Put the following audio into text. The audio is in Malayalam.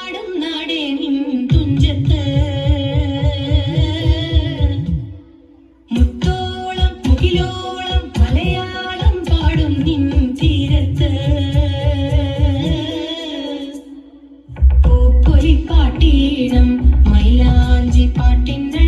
പാടും നാടേ നിൻ തുഞ്ചത്ത് മുത്തോളം മുകിലോളം മലയാളം പാടും നിൻ തീരത്ത് പൂപ്പൊലിപ്പാട്ടീണം മൈലാഞ്ചി പാട്ടിൻ്റെ